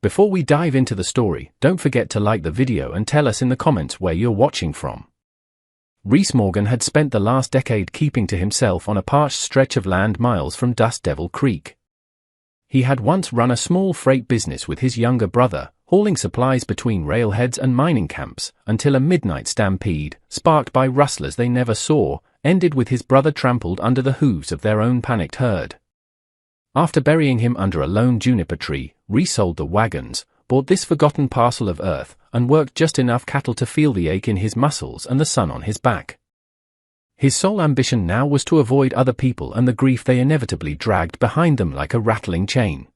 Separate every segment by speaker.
Speaker 1: Before we dive into the story, don't forget to like the video and tell us in the comments where you're watching from. Reese Morgan had spent the last decade keeping to himself on a parched stretch of land miles from Dust Devil Creek. He had once run a small freight business with his younger brother, hauling supplies between railheads and mining camps, until a midnight stampede, sparked by rustlers they never saw, ended with his brother trampled under the hooves of their own panicked herd. After burying him under a lone juniper tree, Reese sold the wagons, bought this forgotten parcel of earth, and worked just enough cattle to feel the ache in his muscles and the sun on his back. His sole ambition now was to avoid other people and the grief they inevitably dragged behind them like a rattling chain.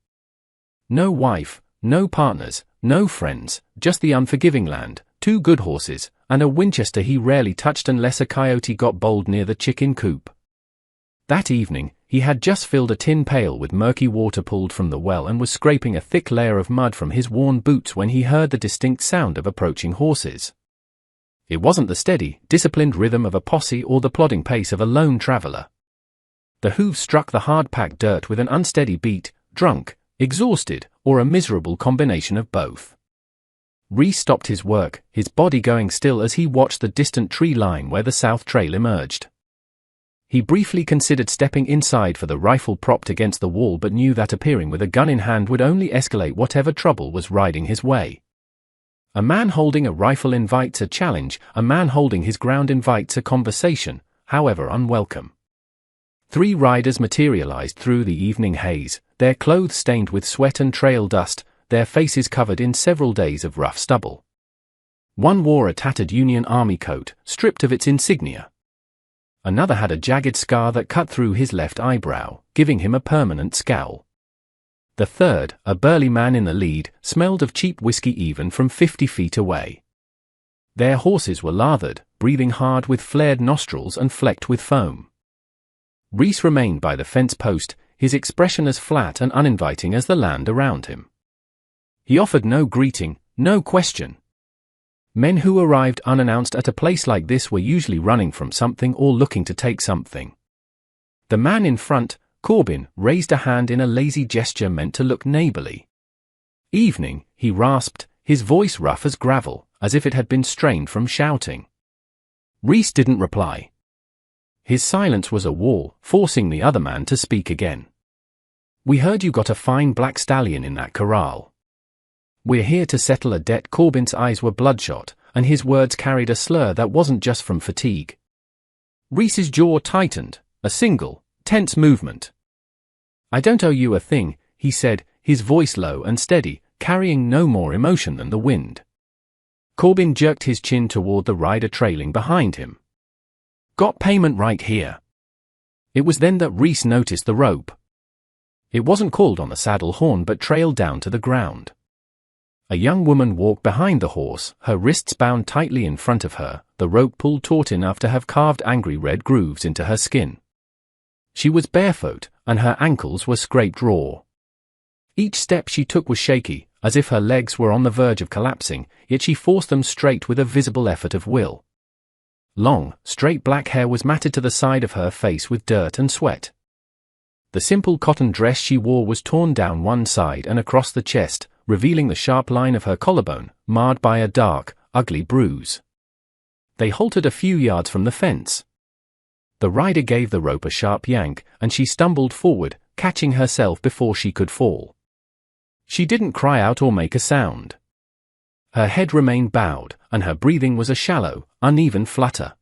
Speaker 1: No wife, no partners, no friends, just the unforgiving land, 2 good horses, and a Winchester he rarely touched unless a coyote got bold near the chicken coop. That evening, he had just filled a tin pail with murky water pulled from the well and was scraping a thick layer of mud from his worn boots when he heard the distinct sound of approaching horses. It wasn't the steady, disciplined rhythm of a posse or the plodding pace of a lone traveler. The hooves struck the hard-packed dirt with an unsteady beat, drunk, exhausted, or a miserable combination of both. Reese stopped his work, his body going still as he watched the distant tree line where the south trail emerged. He briefly considered stepping inside for the rifle propped against the wall but knew that appearing with a gun in hand would only escalate whatever trouble was riding his way. A man holding a rifle invites a challenge, a man holding his ground invites a conversation, however unwelcome. 3 riders materialized through the evening haze, their clothes stained with sweat and trail dust, their faces covered in several days of rough stubble. One wore a tattered Union Army coat, stripped of its insignia. Another had a jagged scar that cut through his left eyebrow, giving him a permanent scowl. The third, a burly man in the lead, smelled of cheap whiskey even from 50 feet away. Their horses were lathered, breathing hard with flared nostrils and flecked with foam. Reese remained by the fence post, his expression as flat and uninviting as the land around him. He offered no greeting, no question. Men who arrived unannounced at a place like this were usually running from something or looking to take something. The man in front, Corbin, raised a hand in a lazy gesture meant to look neighborly. "Evening," he rasped, his voice rough as gravel, as if it had been strained from shouting. Reese didn't reply. His silence was a wall, forcing the other man to speak again. "We heard you got a fine black stallion in that corral. We're here to settle a debt." Corbin's eyes were bloodshot, and his words carried a slur that wasn't just from fatigue. Reese's jaw tightened, a single, tense movement. "I don't owe you a thing," he said, his voice low and steady, carrying no more emotion than the wind. Corbin jerked his chin toward the rider trailing behind him. "Got payment right here." It was then that Reese noticed the rope. It wasn't called on the saddle horn but trailed down to the ground. A young woman walked behind the horse, her wrists bound tightly in front of her, the rope pulled taut enough to have carved angry red grooves into her skin. She was barefoot, and her ankles were scraped raw. Each step she took was shaky, as if her legs were on the verge of collapsing, yet she forced them straight with a visible effort of will. Long, straight black hair was matted to the side of her face with dirt and sweat. The simple cotton dress she wore was torn down one side and across the chest, revealing the sharp line of her collarbone, marred by a dark, ugly bruise. They halted a few yards from the fence. The rider gave the rope a sharp yank, and she stumbled forward, catching herself before she could fall. She didn't cry out or make a sound. Her head remained bowed, and her breathing was a shallow, uneven flutter.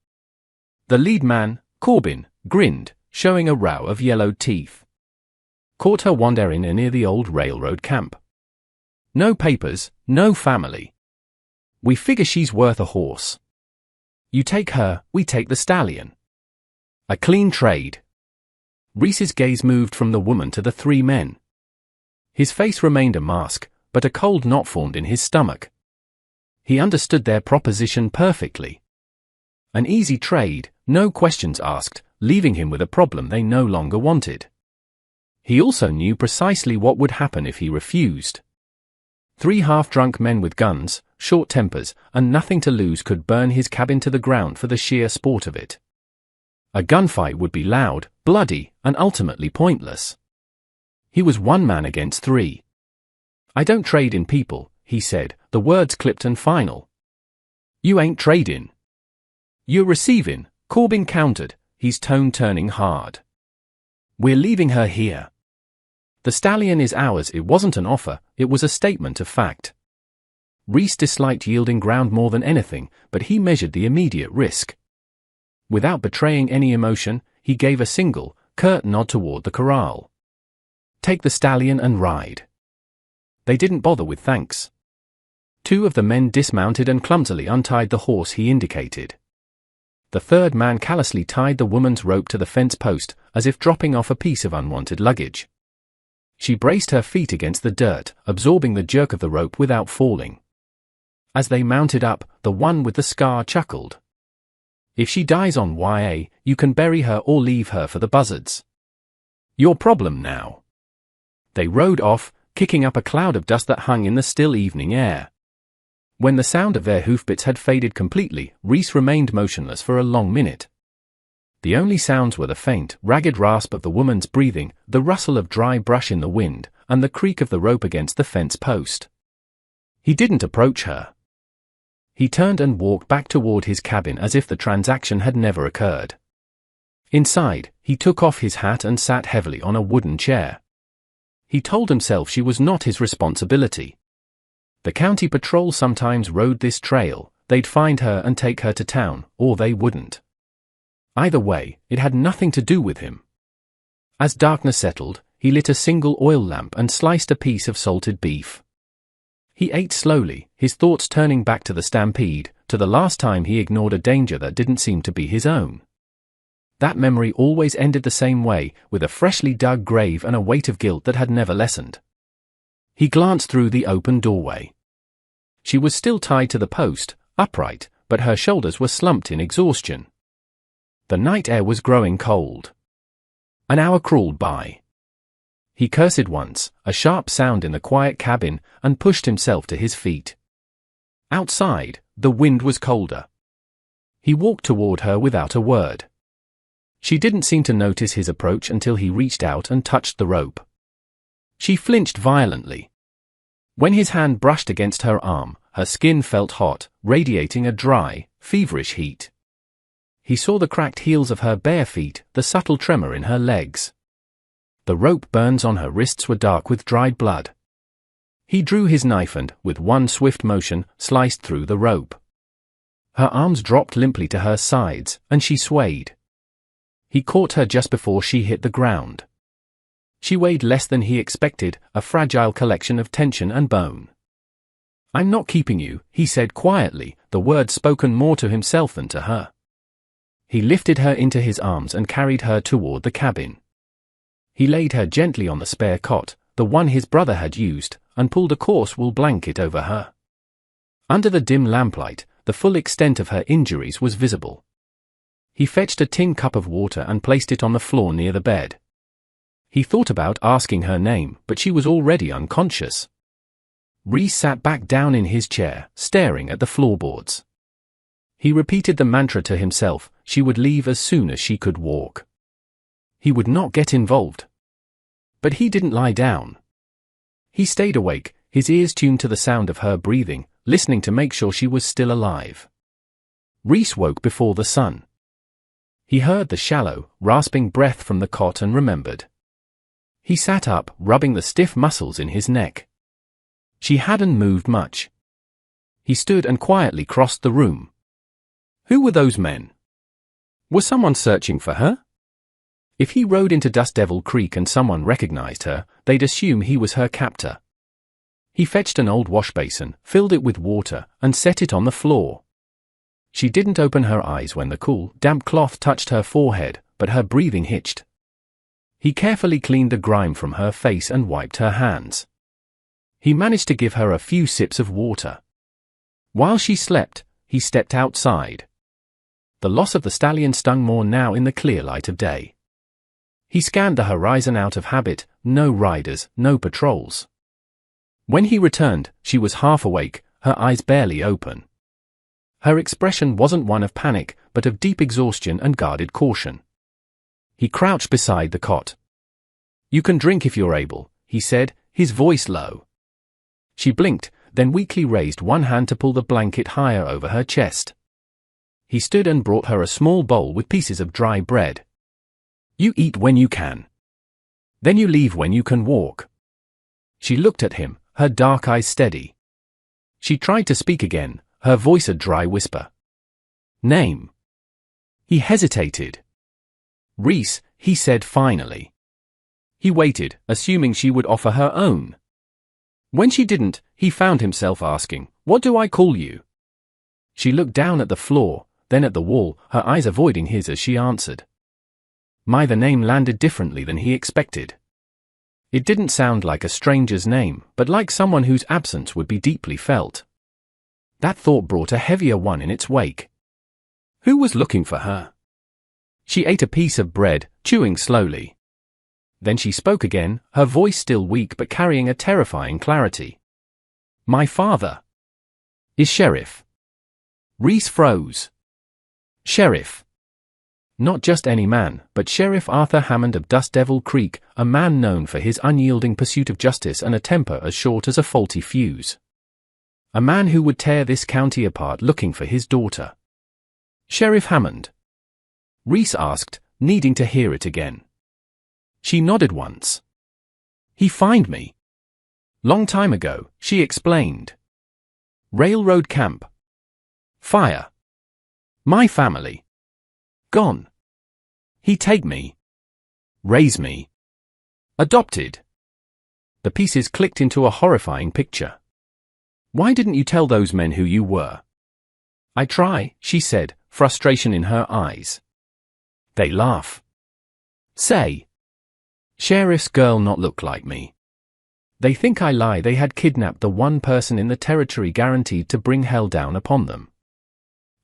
Speaker 1: The lead man, Corbin, grinned, showing a row of yellowed teeth. Caught her wandering near the old railroad camp. "No papers, no family. We figure she's worth a horse. You take her, we take the stallion. A clean trade." Reese's gaze moved from the woman to the 3 men. His face remained a mask, but a cold knot formed in his stomach. He understood their proposition perfectly. An easy trade, no questions asked, leaving him with a problem they no longer wanted. He also knew precisely what would happen if he refused. 3 half-drunk men with guns, short tempers, and nothing to lose could burn his cabin to the ground for the sheer sport of it. A gunfight would be loud, bloody, and ultimately pointless. He was 1 man against 3. "I don't trade in people," he said, the words clipped and final. "You ain't trading. You're receiving," Corbin countered, his tone turning hard. "We're leaving her here. The stallion is ours." It wasn't an offer, it was a statement of fact. Reese disliked yielding ground more than anything, but he measured the immediate risk. Without betraying any emotion, he gave a single, curt nod toward the corral. "Take the stallion and ride." They didn't bother with thanks. Two of the men dismounted and clumsily untied the horse he indicated. The third man callously tied the woman's rope to the fence post, as if dropping off a piece of unwanted luggage. She braced her feet against the dirt, absorbing the jerk of the rope without falling. As they mounted up, the one with the scar chuckled. "If she dies on YA, you can bury her or leave her for the buzzards. Your problem now." They rode off, kicking up a cloud of dust that hung in the still evening air. When the sound of their hoofbeats had faded completely, Reese remained motionless for a long minute. The only sounds were the faint, ragged rasp of the woman's breathing, the rustle of dry brush in the wind, and the creak of the rope against the fence post. He didn't approach her. He turned and walked back toward his cabin as if the transaction had never occurred. Inside, he took off his hat and sat heavily on a wooden chair. He told himself she was not his responsibility. The county patrol sometimes rode this trail, they'd find her and take her to town, or they wouldn't. Either way, it had nothing to do with him. As darkness settled, he lit a single oil lamp and sliced a piece of salted beef. He ate slowly, his thoughts turning back to the stampede, to the last time he ignored a danger that didn't seem to be his own. That memory always ended the same way, with a freshly dug grave and a weight of guilt that had never lessened. He glanced through the open doorway. She was still tied to the post, upright, but her shoulders were slumped in exhaustion. The night air was growing cold. An hour crawled by. He cursed once, a sharp sound in the quiet cabin, and pushed himself to his feet. Outside, the wind was colder. He walked toward her without a word. She didn't seem to notice his approach until he reached out and touched the rope. She flinched violently. When his hand brushed against her arm, her skin felt hot, radiating a dry, feverish heat. He saw the cracked heels of her bare feet, the subtle tremor in her legs. The rope burns on her wrists were dark with dried blood. He drew his knife and, with one swift motion, sliced through the rope. Her arms dropped limply to her sides, and she swayed. He caught her just before she hit the ground. She weighed less than he expected, a fragile collection of tension and bone. "I'm not keeping you," he said quietly, the words spoken more to himself than to her. He lifted her into his arms and carried her toward the cabin. He laid her gently on the spare cot, the one his brother had used, and pulled a coarse wool blanket over her. Under the dim lamplight, the full extent of her injuries was visible. He fetched a tin cup of water and placed it on the floor near the bed. He thought about asking her name, but she was already unconscious. Reese sat back down in his chair, staring at the floorboards. He repeated the mantra to himself, she would leave as soon as she could walk. He would not get involved. But he didn't lie down. He stayed awake, his ears tuned to the sound of her breathing, listening to make sure she was still alive. Reese woke before the sun. He heard the shallow, rasping breath from the cot and remembered. He sat up, rubbing the stiff muscles in his neck. She hadn't moved much. He stood and quietly crossed the room. Who were those men? Was someone searching for her? If he rode into Dust Devil Creek and someone recognized her, they'd assume he was her captor. He fetched an old wash basin, filled it with water, and set it on the floor. She didn't open her eyes when the cool, damp cloth touched her forehead, but her breathing hitched. He carefully cleaned the grime from her face and wiped her hands. He managed to give her a few sips of water. While she slept, he stepped outside. The loss of the stallion stung more now in the clear light of day. He scanned the horizon out of habit, no riders, no patrols. When he returned, she was half awake, her eyes barely open. Her expression wasn't one of panic, but of deep exhaustion and guarded caution. He crouched beside the cot. "You can drink if you're able," he said, his voice low. She blinked, then weakly raised one hand to pull the blanket higher over her chest. He stood and brought her a small bowl with pieces of dry bread. "You eat when you can. Then you leave when you can walk." She looked at him, her dark eyes steady. She tried to speak again, her voice a dry whisper. "Name." He hesitated. "Reese," he said finally. He waited, assuming she would offer her own. When she didn't, he found himself asking, "What do I call you?" She looked down at the floor, then at the wall, her eyes avoiding his as she answered. The name landed differently than he expected. It didn't sound like a stranger's name, but like someone whose absence would be deeply felt. That thought brought a heavier one in its wake. Who was looking for her? She ate a piece of bread, chewing slowly. Then she spoke again, her voice still weak but carrying a terrifying clarity. "My father is Sheriff." Reese froze. Sheriff. Not just any man, but Sheriff Arthur Hammond of Dust Devil Creek, a man known for his unyielding pursuit of justice and a temper as short as a faulty fuse. A man who would tear this county apart looking for his daughter. "Sheriff Hammond?" Reese asked, needing to hear it again. She nodded once. "He find me. Long time ago," she explained. "Railroad camp. Fire. My family. Gone. He take me. Raise me. Adopted." The pieces clicked into a horrifying picture. "Why didn't you tell those men who you were?" "I try," she said, frustration in her eyes. "They laugh. Say, Sheriff's girl not look like me. They think I lie. They had kidnapped the one person in the territory guaranteed to bring hell down upon them.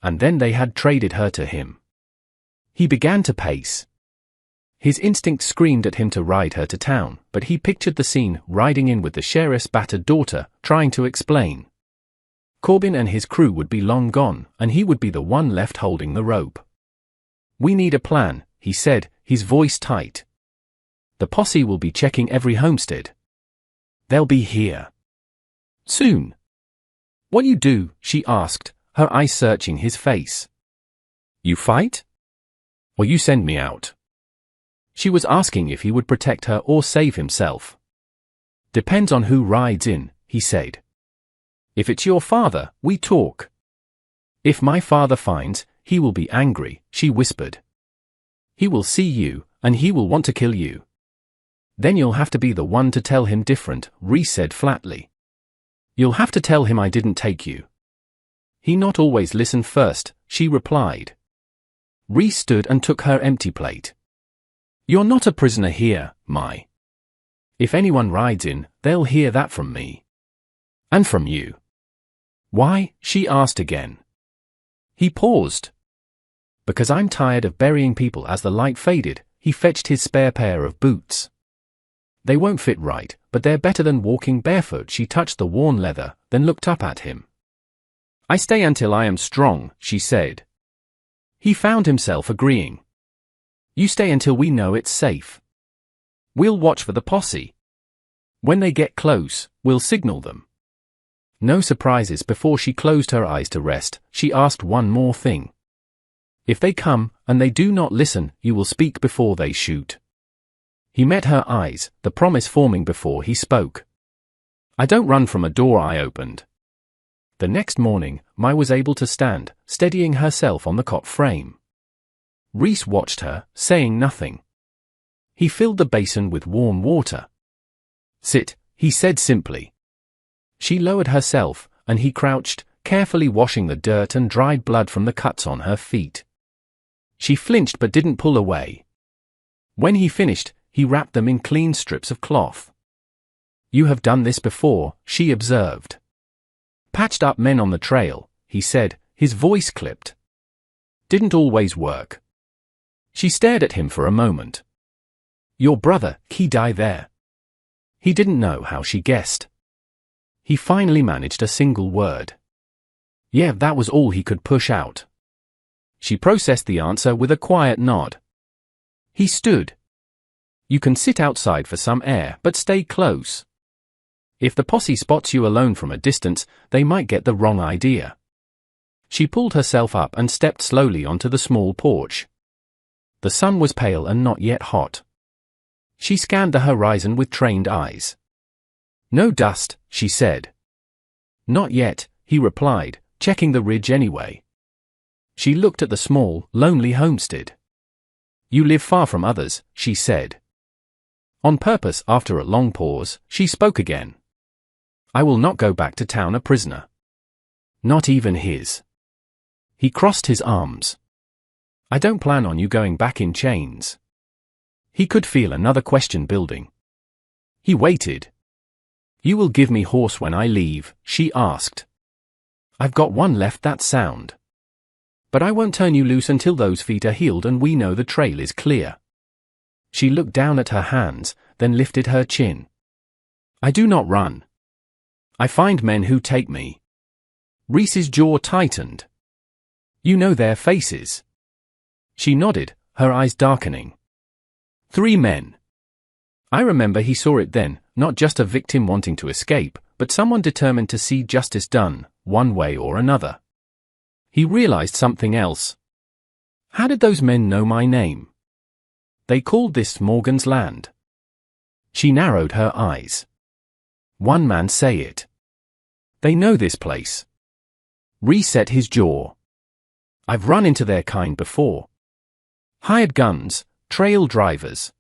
Speaker 1: And then they had traded her to him." He began to pace. His instinct screamed at him to ride her to town, but he pictured the scene, riding in with the sheriff's battered daughter, trying to explain. Corbin and his crew would be long gone, and he would be the one left holding the rope. "We need a plan," he said, his voice tight. "The posse will be checking every homestead. They'll be here soon." "What you do?" she asked, her eyes searching his face. "You fight? Or you send me out?" She was asking if he would protect her or save himself. "Depends on who rides in," he said. "If it's your father, we talk." "If my father finds, he will be angry," she whispered. "He will see you, and he will want to kill you." "Then you'll have to be the one to tell him different," Reese said flatly. "You'll have to tell him I didn't take you." "He not always listen first," she replied. Reese stood and took her empty plate. "You're not a prisoner here, Mai. If anyone rides in, they'll hear that from me. And from you." "Why?" she asked again. He paused. "Because I'm tired of burying people." As the light faded, he fetched his spare pair of boots. "They won't fit right, but they're better than walking barefoot." She touched the worn leather, then looked up at him. "I stay until I am strong," she said. He found himself agreeing. "You stay until we know it's safe. We'll watch for the posse. When they get close, we'll signal them." No surprises. Before she closed her eyes to rest, she asked one more thing. "If they come, and they do not listen, you will speak before they shoot." He met her eyes, the promise forming before he spoke. "I don't run from a door I opened." The next morning, Mai was able to stand, steadying herself on the cot frame. Reese watched her, saying nothing. He filled the basin with warm water. "Sit," he said simply. She lowered herself, and he crouched, carefully washing the dirt and dried blood from the cuts on her feet. She flinched but didn't pull away. When he finished, he wrapped them in clean strips of cloth. "You have done this before," she observed. "Patched up men on the trail," he said, his voice clipped. "Didn't always work." She stared at him for a moment. "Your brother, he died there." He didn't know how she guessed. He finally managed a single word. "Yeah, that was all he could push out." She processed the answer with a quiet nod. He stood. "You can sit outside for some air, but stay close." If the posse spots you alone from a distance, they might get the wrong idea. She pulled herself up and stepped slowly onto the small porch. The sun was pale and not yet hot. She scanned the horizon with trained eyes. "No dust," she said. "Not yet," he replied, checking the ridge anyway. She looked at the small, lonely homestead. "You live far from others," she said. On purpose, after a long pause, she spoke again. "I will not go back to town a prisoner. Not even his." He crossed his arms. "I don't plan on you going back in chains." He could feel another question building. He waited. "You will give me horse when I leave?" she asked. "I've got one left that's sound. But I won't turn you loose until those feet are healed and we know the trail is clear." She looked down at her hands, then lifted her chin. "I do not run. I find men who take me." Reese's jaw tightened. "You know their faces?" She nodded, her eyes darkening. 3 men. I remember he saw it then, not just a victim wanting to escape, but someone determined to see justice done, one way or another. He realized something else. How did those men know my name? They called this Morgan's Land. She narrowed her eyes. One man say it. They know this place. Reset his jaw. I've run into their kind before. Hired guns, trail drivers.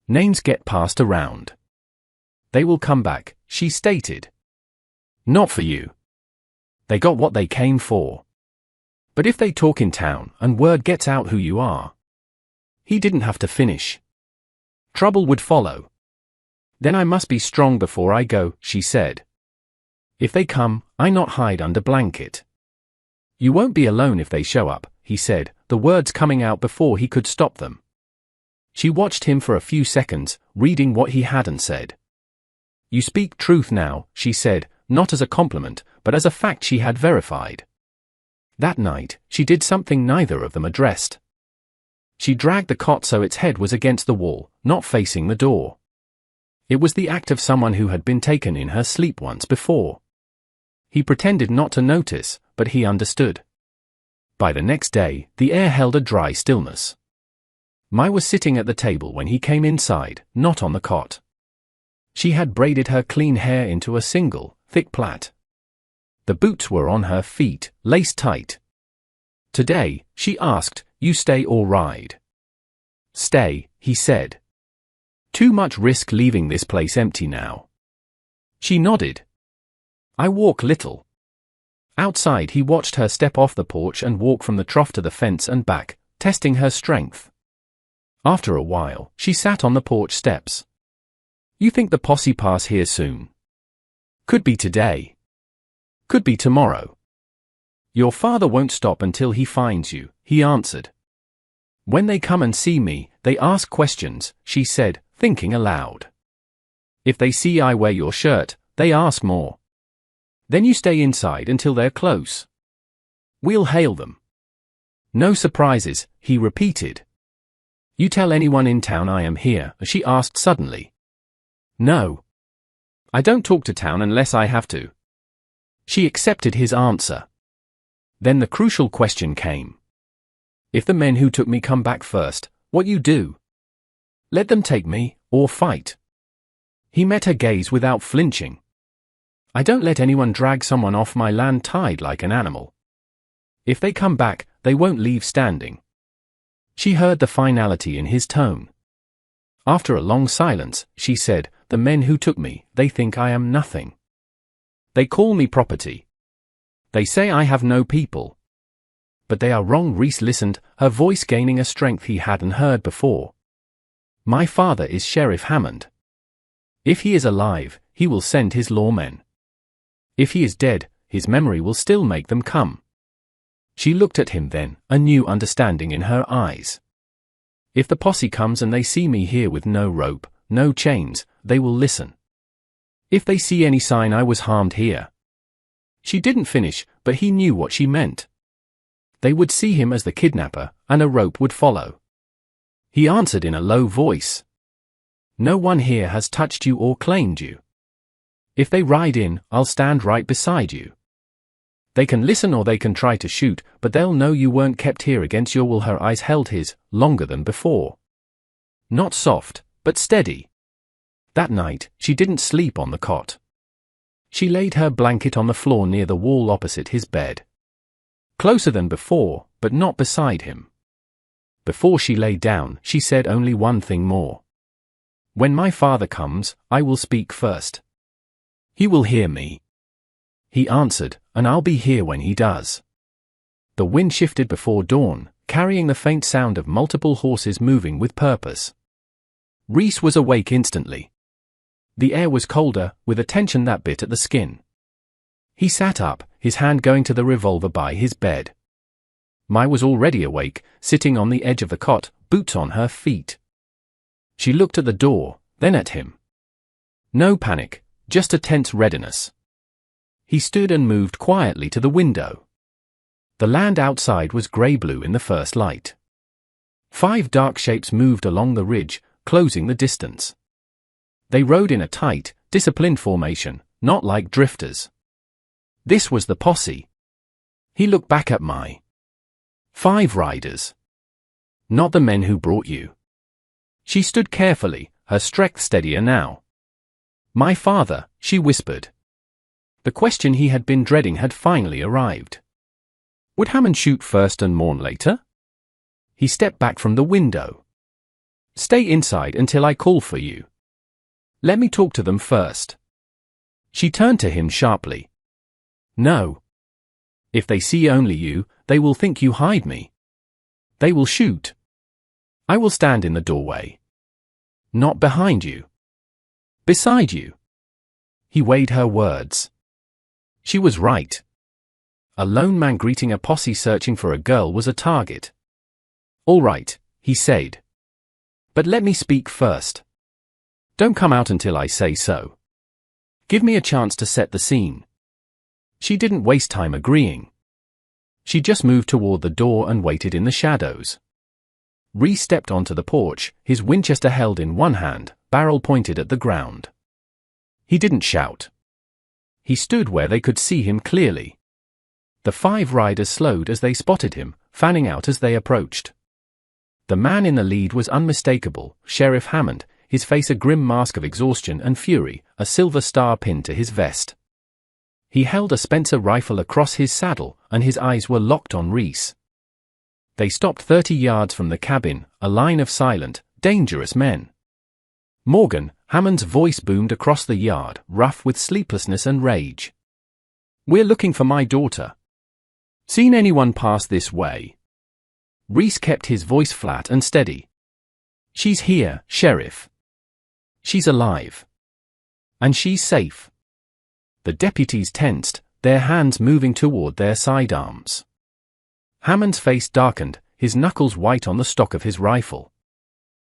Speaker 1: Names get passed around. They will come back, she stated. Not for you. They got what they came for. But if they talk in town and word gets out who you are. He didn't have to finish. Trouble would follow. Then I must be strong before I go, she said. If they come, I not hide under blanket. You won't be alone if they show up, he said, the words coming out before he could stop them. She watched him for a few seconds, reading what he hadn't said. You speak truth now, she said, not as a compliment, but as a fact she had verified. That night, she did something neither of them addressed. She dragged the cot so its head was against the wall, not facing the door. It was the act of someone who had been taken in her sleep once before. He pretended not to notice, but he understood. By the next day, the air held a dry stillness. Mai was sitting at the table when he came inside, not on the cot. She had braided her clean hair into a single, thick plait. The boots were on her feet, laced tight. Today, she asked, you stay or ride? Stay, he said. Too much risk leaving this place empty now. She nodded. I walk little. Outside he watched her step off the porch and walk from the trough to the fence and back, testing her strength. After a while, she sat on the porch steps. You think the posse pass here soon? Could be today. Could be tomorrow. Your father won't stop until he finds you, he answered. When they come and see me, they ask questions, she said, thinking aloud. If they see I wear your shirt, they ask more. Then you stay inside until they're close. We'll hail them. No surprises, he repeated. You tell anyone in town I am here, she asked suddenly. No. I don't talk to town unless I have to. She accepted his answer. Then the crucial question came. If the men who took me come back first, what you do? Let them take me, or fight. He met her gaze without flinching. I don't let anyone drag someone off my land tied like an animal. If they come back, they won't leave standing. She heard the finality in his tone. After a long silence, she said, the men who took me, they think I am nothing. They call me property. They say I have no people. But they are wrong. Reese listened, her voice gaining a strength he hadn't heard before. My father is Sheriff Hammond. If he is alive, he will send his lawmen. If he is dead, his memory will still make them come. She looked at him then, a new understanding in her eyes. If the posse comes and they see me here with no rope, no chains, they will listen. If they see any sign I was harmed here. She didn't finish, but he knew what she meant. They would see him as the kidnapper, and a rope would follow. He answered in a low voice. No one here has touched you or claimed you. If they ride in, I'll stand right beside you. They can listen or they can try to shoot, but they'll know you weren't kept here against your will. Her eyes held his, longer than before. Not soft, but steady. That night, she didn't sleep on the cot. She laid her blanket on the floor near the wall opposite his bed. Closer than before, but not beside him. Before she lay down, she said only one thing more. When my father comes, I will speak first. He will hear me. He answered, and I'll be here when he does. The wind shifted before dawn, carrying the faint sound of multiple horses moving with purpose. Reese was awake instantly. The air was colder, with a tension that bit at the skin. He sat up, his hand going to the revolver by his bed. Mai was already awake, sitting on the edge of the cot, boots on her feet. She looked at the door, then at him. No panic, just a tense readiness. He stood and moved quietly to the window. The land outside was grey-blue in the first light. 5 dark shapes moved along the ridge, closing the distance. They rode in a tight, disciplined formation, not like drifters. This was the posse. He looked back at Mai. 5 riders. Not the men who brought you. She stood carefully, her strength steadier now. My father, she whispered. The question he had been dreading had finally arrived. Would Hammond shoot first and mourn later? He stepped back from the window. Stay inside until I call for you. Let me talk to them first. She turned to him sharply. No. If they see only you, they will think you hide me. They will shoot. I will stand in the doorway. Not behind you. Beside you. He weighed her words. She was right. A lone man greeting a posse searching for a girl was a target. All right, he said. But let me speak first. Don't come out until I say so. Give me a chance to set the scene. She didn't waste time agreeing. She just moved toward the door and waited in the shadows. Reese stepped onto the porch, his Winchester held in one hand, barrel pointed at the ground. He didn't shout. He stood where they could see him clearly. The 5 riders slowed as they spotted him, fanning out as they approached. The man in the lead was unmistakable, Sheriff Hammond, his face a grim mask of exhaustion and fury, a silver star pinned to his vest. He held a Spencer rifle across his saddle, and his eyes were locked on Reese. They stopped 30 yards from the cabin, a line of silent, dangerous men. Morgan, Hammond's voice boomed across the yard, rough with sleeplessness and rage. We're looking for my daughter. Seen anyone pass this way? Reese kept his voice flat and steady. She's here, Sheriff. She's alive. And she's safe. The deputies tensed, their hands moving toward their sidearms. Hammond's face darkened, his knuckles white on the stock of his rifle.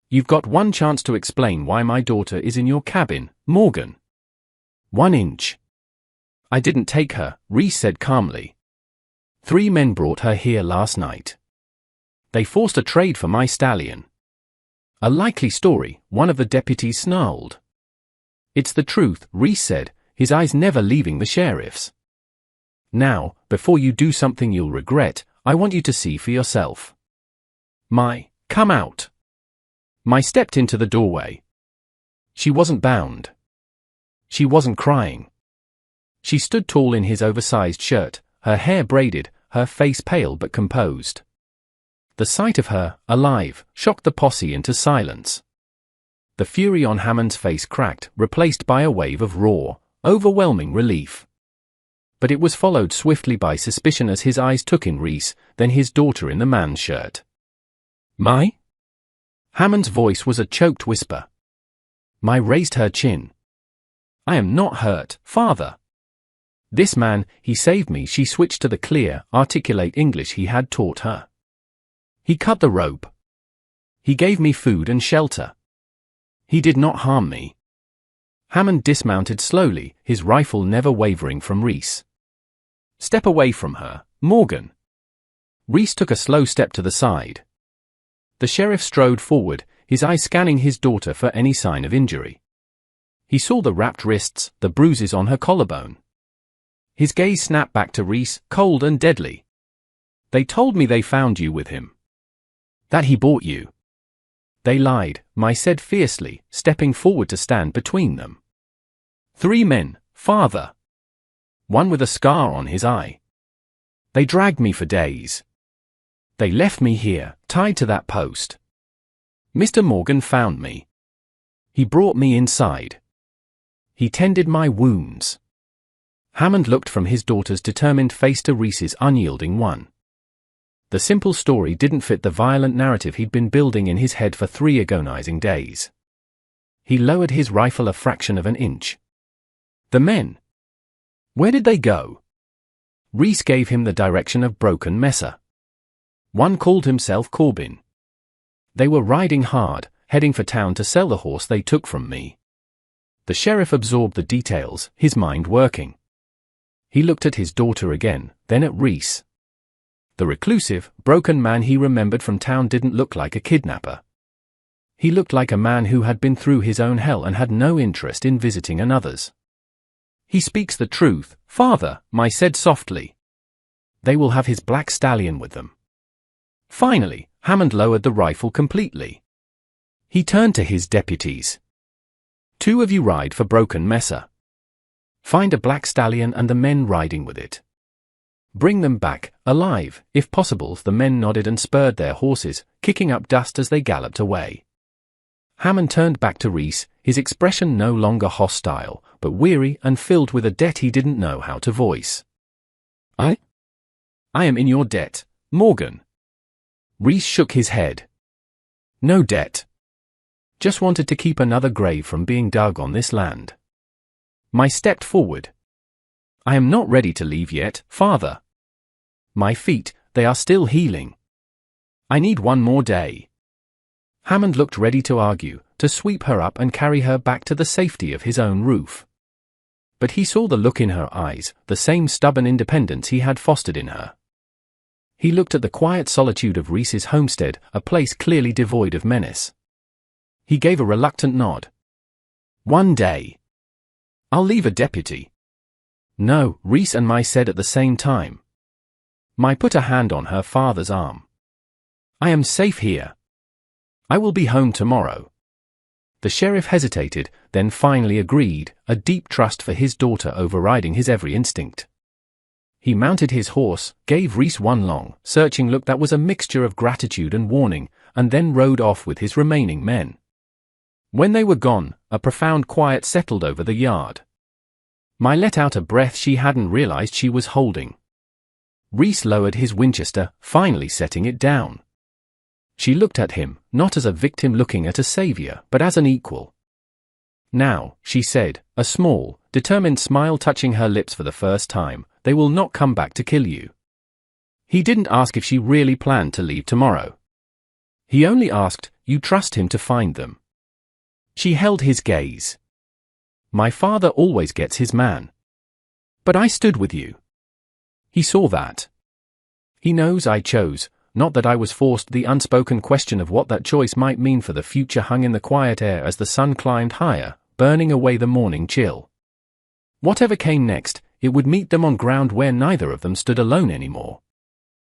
Speaker 1: You've got one chance to explain why my daughter is in your cabin, Morgan. 1 inch. I didn't take her, Reese said calmly. 3 men brought her here last night. They forced a trade for my stallion. A likely story, one of the deputies snarled. It's the truth, Reese said, his eyes never leaving the sheriff's. Now, before you do something you'll regret, I want you to see for yourself. Mai, come out. Mai stepped into the doorway. She wasn't bound. She wasn't crying. She stood tall in his oversized shirt, her hair braided, her face pale but composed. The sight of her, alive, shocked the posse into silence. The fury on Hammond's face cracked, replaced by a wave of raw, overwhelming relief. But it was followed swiftly by suspicion as his eyes took in Reese, then his daughter in the man's shirt. Mai? Hammond's voice was a choked whisper. Mai raised her chin. I am not hurt, father. This man, he saved me. She switched to the clear, articulate English he had taught her. He cut the rope. He gave me food and shelter. He did not harm me. Hammond dismounted slowly, his rifle never wavering from Reese. Step away from her, Morgan. Reese took a slow step to the side. The sheriff strode forward, his eyes scanning his daughter for any sign of injury. He saw the wrapped wrists, the bruises on her collarbone. His gaze snapped back to Reese, cold and deadly. "They told me they found you with him. That he bought you." "They lied," Mai said fiercely, stepping forward to stand between them. "3 men, father. One with a scar on his eye. They dragged me for days. They left me here, tied to that post. Mr. Morgan found me. He brought me inside. He tended my wounds." Hammond looked from his daughter's determined face to Reese's unyielding one. The simple story didn't fit the violent narrative he'd been building in his head for 3 agonizing days. He lowered his rifle a fraction of an inch. "The men. Where did they go?" Reese gave him the direction of Broken Mesa. "One called himself Corbin. They were riding hard, heading for town to sell the horse they took from me." The sheriff absorbed the details, his mind working. He looked at his daughter again, then at Reese. The reclusive, broken man he remembered from town didn't look like a kidnapper. He looked like a man who had been through his own hell and had no interest in visiting another's. "He speaks the truth, father," Mai said softly. "They will have his black stallion with them." Finally, Hammond lowered the rifle completely. He turned to his deputies. "2 of you ride for Broken Mesa. Find a black stallion and the men riding with it. Bring them back, alive, if possible." The men nodded and spurred their horses, kicking up dust as they galloped away. Hammond turned back to Reese, his expression no longer hostile, but weary and filled with a debt he didn't know how to voice. I am in your debt, Morgan." Reese shook his head. "No debt. Just wanted to keep another grave from being dug on this land." Mai stepped forward. "I am not ready to leave yet, father. My feet, they are still healing. I need 1 more day." Hammond looked ready to argue, to sweep her up and carry her back to the safety of his own roof. But he saw the look in her eyes, the same stubborn independence he had fostered in her. He looked at the quiet solitude of Reese's homestead, a place clearly devoid of menace. He gave a reluctant nod. "1 day. I'll leave a deputy." "No," Reese and Mai said at the same time. Mai put a hand on her father's arm. "I am safe here. I will be home tomorrow." The sheriff hesitated, then finally agreed, a deep trust for his daughter overriding his every instinct. He mounted his horse, gave Reese one long, searching look that was a mixture of gratitude and warning, and then rode off with his remaining men. When they were gone, a profound quiet settled over the yard. Mai let out a breath she hadn't realized she was holding. Reese lowered his Winchester, finally setting it down. She looked at him, not as a victim looking at a savior, but as an equal. "Now," she said, a small, determined smile touching her lips for the first time, "they will not come back to kill you." He didn't ask if she really planned to leave tomorrow. He only asked, "You trust him to find them?" She held his gaze. "My father always gets his man. But I stood with you. He saw that. He knows I chose, not that I was forced." The unspoken question of what that choice might mean for the future hung in the quiet air as the sun climbed higher, burning away the morning chill. Whatever came next, it would meet them on ground where neither of them stood alone anymore.